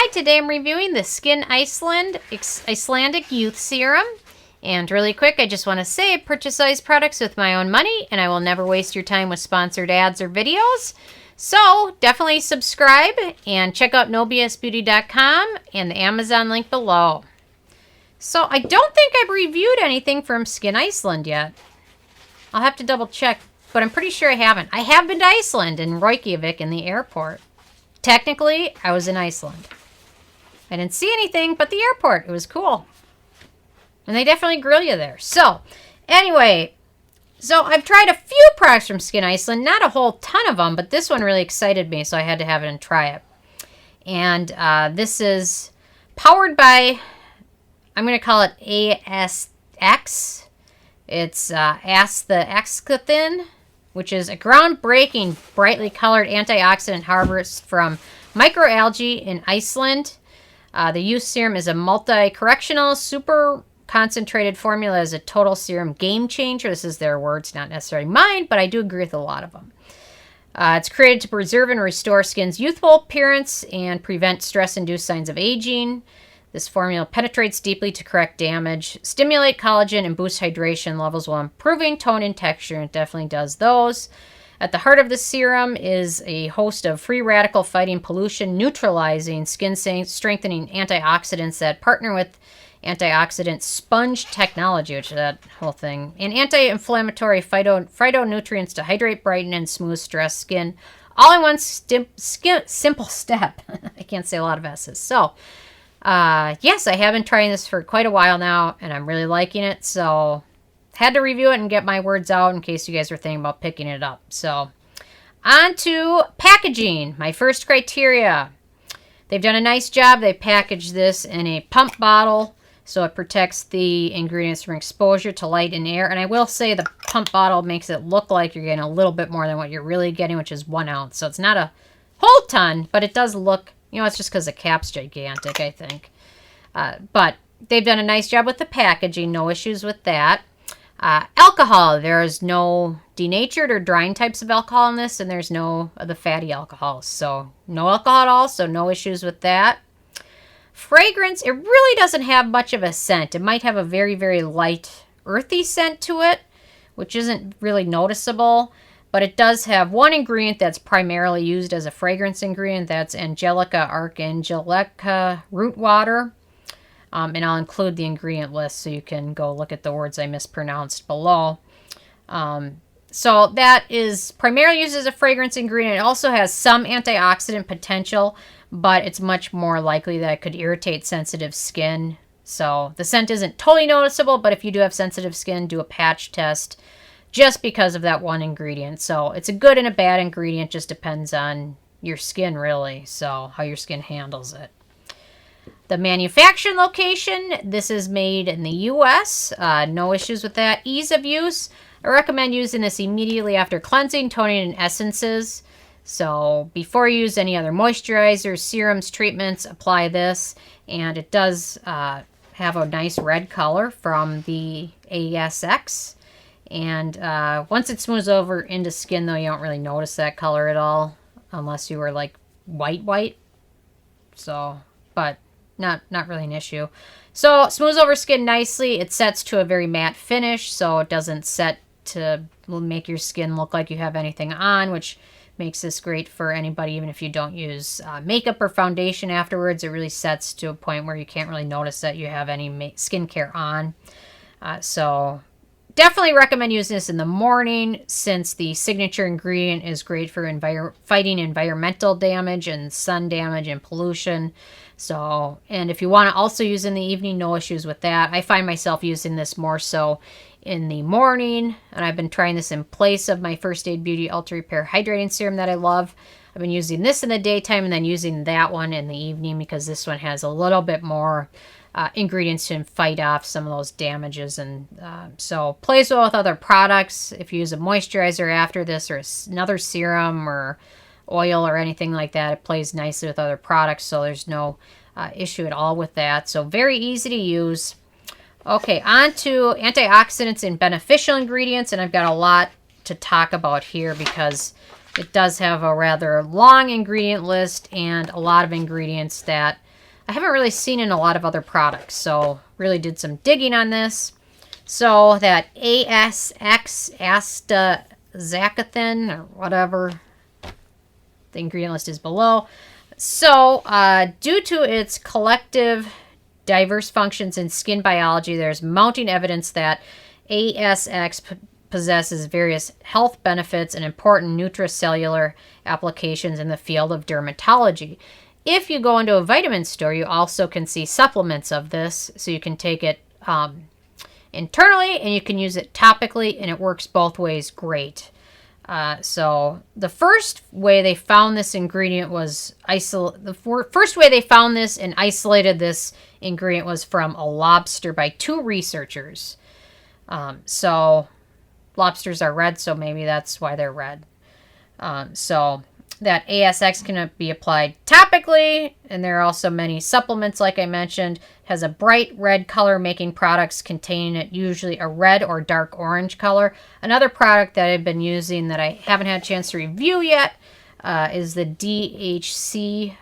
Hi, today I'm reviewing the Skyn Icelandic Youth Serum. And really quick, I just want to say I purchase all these products with my own money, and I will never waste your time with sponsored ads or videos. So definitely subscribe and check out nobsbeauty.com and the Amazon link below. So I don't think I've reviewed anything from Skyn Iceland yet. I'll have to double check, but I'm pretty sure I haven't. I have been to Iceland in Reykjavik in the airport. Technically, I was in Iceland. I didn't see anything but the airport. It was cool. And they definitely grill you there. So, anyway, I've tried a few products from Skyn Iceland. Not a whole ton of them, but this one really excited me, so I had to have it and try it. And this is powered by, I'm going to call it ASX. It's Astaxanthin, which is a groundbreaking, brightly colored antioxidant harvest from microalgae in Iceland. The youth serum is a multi-correctional, super concentrated formula as a total serum game changer. This is their words, not necessarily mine, but I do agree with a lot of them. It's created to preserve and restore skin's youthful appearance and prevent stress-induced signs of aging. This formula penetrates deeply to correct damage, stimulate collagen, and boost hydration levels while improving tone and texture. It definitely does those. At the heart of the serum is a host of free radical fighting pollution, neutralizing, skin strengthening antioxidants that partner with antioxidant sponge technology, which is that whole thing, and anti-inflammatory phytonutrients to hydrate, brighten, and smooth stressed skin, all in one simple step. I can't say a lot of S's. So, yes, I have been trying this for quite a while now, and I'm really liking it, so had to review it and get my words out in case you guys were thinking about picking it up. So, on to packaging. My first criteria. They've done a nice job. They packaged this in a pump bottle, so it protects the ingredients from exposure to light and air. And I will say the pump bottle makes it look like you're getting a little bit more than what you're really getting, which is 1 ounce. So it's not a whole ton, but it does look, it's just because the cap's gigantic, I think. But they've done a nice job with the packaging. No issues with that. Alcohol. There is no denatured or drying types of alcohol in this, and there's no of the fatty alcohols. So no alcohol at all, so no issues with that. Fragrance, it really doesn't have much of a scent. It might have a very, very light, earthy scent to it, which isn't really noticeable. But it does have one ingredient that's primarily used as a fragrance ingredient. That's Angelica, Archangelica root water. And I'll include the ingredient list so you can go look at the words I mispronounced below. So that is primarily used as a fragrance ingredient. It also has some antioxidant potential, but it's much more likely that it could irritate sensitive skin. So the scent isn't totally noticeable, but if you do have sensitive skin, do a patch test just because of that one ingredient. So it's a good and a bad ingredient, just depends on your skin really, so how your skin handles it. The manufacturing location, this is made in the U.S. No issues with that. Ease of use, I recommend using this immediately after cleansing, toning, and essences. So before you use any other moisturizers, serums, treatments, apply this. And it does have a nice red color from the ASX. And once it smooths over into skin, though, you don't really notice that color at all, unless you were like white. So, but not really an issue. So smooths over skin nicely. It sets to a very matte finish, so it doesn't set to make your skin look like you have anything on, which makes this great for anybody, even if you don't use makeup or foundation afterwards. It really sets to a point where you can't really notice that you have any skincare on. So definitely recommend using this in the morning, since the signature ingredient is great for fighting environmental damage and sun damage and pollution. So, and if you want to also use in the evening, no issues with that. I find myself using this more so in the morning, and I've been trying this in place of my First Aid Beauty Ultra Repair Hydrating Serum that I love. I've been using this in the daytime and then using that one in the evening because this one has a little bit more ingredients to fight off some of those damages, and so plays well with other products. If you use a moisturizer after this or another serum or oil or anything like that, it plays nicely with other products, so there's no issue at all with that. So very easy to use. Okay, on to antioxidants and beneficial ingredients, and I've got a lot to talk about here because it does have a rather long ingredient list and a lot of ingredients that I haven't really seen in a lot of other products, so really did some digging on this. So that Astaxanthin, or whatever, the ingredient list is below. So due to its collective diverse functions in skin biology, there's mounting evidence that ASX possesses various health benefits and important nutracellular applications in the field of dermatology. If you go into a vitamin store, you also can see supplements of this, so you can take it internally and you can use it topically, and it works both ways great. So the first way they found this ingredient was first way they found this and isolated this ingredient was from a lobster by 2 researchers. So lobsters are red, so maybe that's why they're red. So that ASX can be applied topically, and there are also many supplements, like I mentioned. It has a bright red color, making products containing it usually a red or dark orange color. Another product that I've been using that I haven't had a chance to review yet is the DHC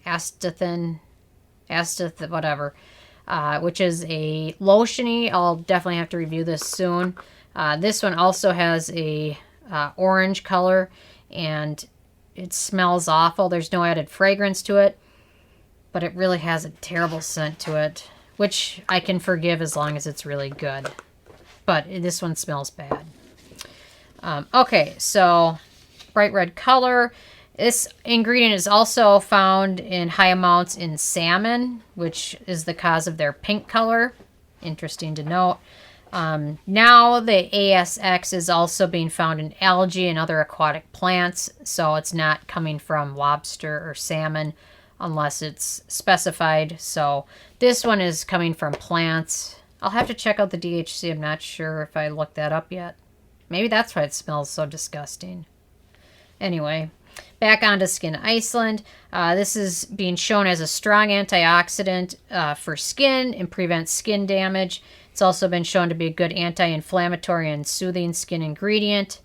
Astaxanthin, whatever, which is a lotiony. I'll definitely have to review this soon. This one also has a orange color, and it smells awful. There's no added fragrance to it, but it really has a terrible scent to it, which I can forgive as long as it's really good. But this one smells bad. Okay, so bright red color. This ingredient is also found in high amounts in salmon, which is the cause of their pink color. Interesting to note. Now the ASX is also being found in algae and other aquatic plants, so it's not coming from lobster or salmon unless it's specified. So this one is coming from plants. I'll have to check out the DHC. I'm not sure if I looked that up yet. Maybe that's why it smells so disgusting. Anyway, back onto Skyn Iceland. This is being shown as a strong antioxidant for skin and prevents skin damage. It's also been shown to be a good anti-inflammatory and soothing skin ingredient.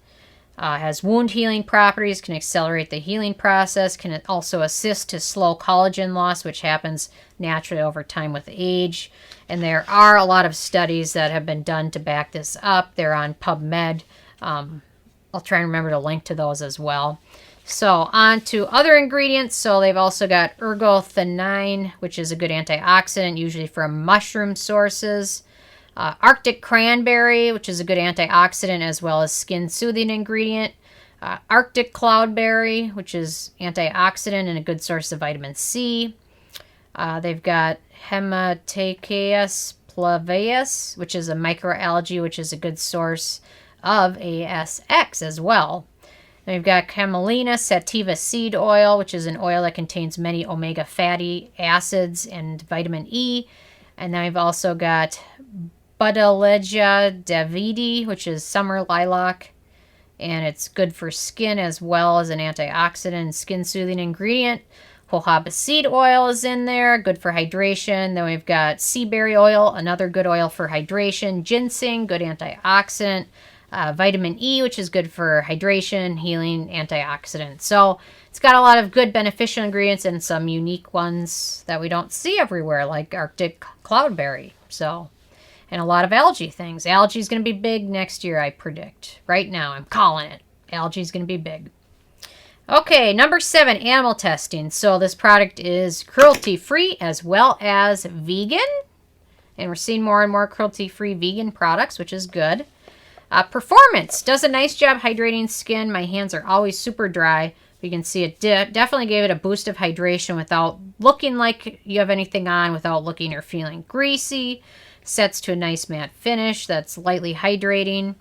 Has wound healing properties, can accelerate the healing process, can also assist to slow collagen loss, which happens naturally over time with age. And there are a lot of studies that have been done to back this up. They're on PubMed. I'll try and remember to link to those as well. So on to other ingredients. So they've also got Ergothioneine, which is a good antioxidant, usually from mushroom sources. Arctic Cranberry, which is a good antioxidant as well as skin soothing ingredient. Arctic Cloudberry, which is antioxidant and a good source of vitamin C. They've got Haematococcus Pluvialis, which is a microalgae, which is a good source of ASX as well. Then we've got Camelina Sativa seed oil, which is an oil that contains many omega fatty acids and vitamin E. And then we've also got Buddleja Davidii, which is summer lilac, and it's good for skin as well as an antioxidant and skin soothing ingredient. Jojoba seed oil is in there, good for hydration. Then we've got sea berry oil, another good oil for hydration. Ginseng, good antioxidant. Vitamin E, which is good for hydration, healing, antioxidant. So it's got a lot of good beneficial ingredients and some unique ones that we don't see everywhere, like Arctic Cloudberry. And a lot of algae things. Algae is going to be big next year, I predict. Right now, I'm calling it. Algae is going to be big. Okay, number 7, animal testing. So this product is cruelty-free as well as vegan. And we're seeing more and more cruelty-free vegan products, which is good. Performance. Does a nice job hydrating skin. My hands are always super dry. You can see it definitely gave it a boost of hydration without looking like you have anything on, without looking or feeling greasy. Sets to a nice matte finish that's lightly hydrating.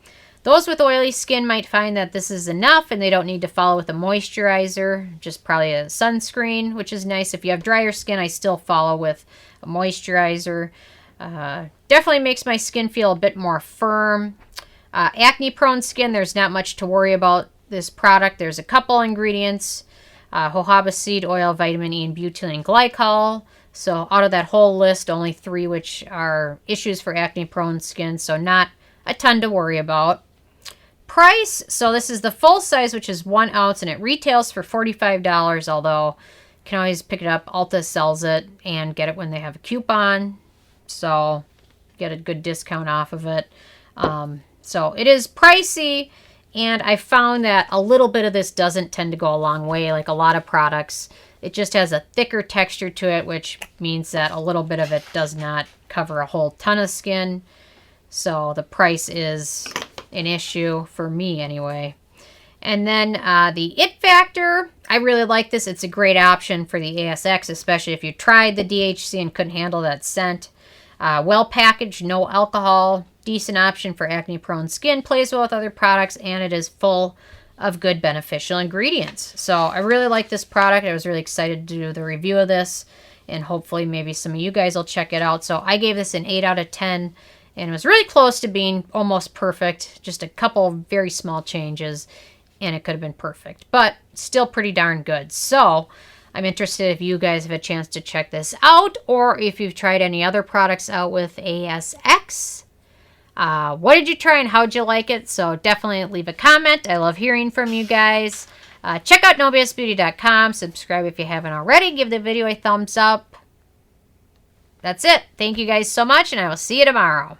Those with oily skin might find that this is enough and they don't need to follow with a moisturizer, just probably a sunscreen, which is nice. If you have drier skin, I still follow with a moisturizer. Definitely makes my skin feel a bit more firm. Acne-prone skin, there's not much to worry about this product. There's a couple ingredients. Jojoba seed oil, vitamin E, and butylene glycol. So out of that whole list, only 3 which are issues for acne-prone skin, so not a ton to worry about. Price, so this is the full size, which is 1 ounce, and it retails for $45, although can always pick it up. Ulta sells it and get it when they have a coupon. So get a good discount off of it. So it is pricey, and I found that a little bit of this doesn't tend to go a long way, like a lot of products. It just has a thicker texture to it, which means that a little bit of it does not cover a whole ton of skin. So the price is an issue for me anyway. And then the It Factor, I really like this. It's a great option for the ASX, especially if you tried the DHC and couldn't handle that scent. Well packaged, no alcohol, decent option for acne-prone skin, plays well with other products, and it is full of good beneficial ingredients. So I really like this product. I was really excited to do the review of this, and hopefully maybe some of you guys will check it out. So I gave this an 8 out of 10, and it was really close to being almost perfect. Just a couple of very small changes, and it could have been perfect, but still pretty darn good. So I'm interested if you guys have a chance to check this out, or if you've tried any other products out with ASX. What did you try and how'd you like it? So definitely leave a comment. I love hearing from you guys. Check out nobsbeauty.com. Subscribe if you haven't already. Give the video a thumbs up. That's it. Thank you guys so much, and I will see you tomorrow.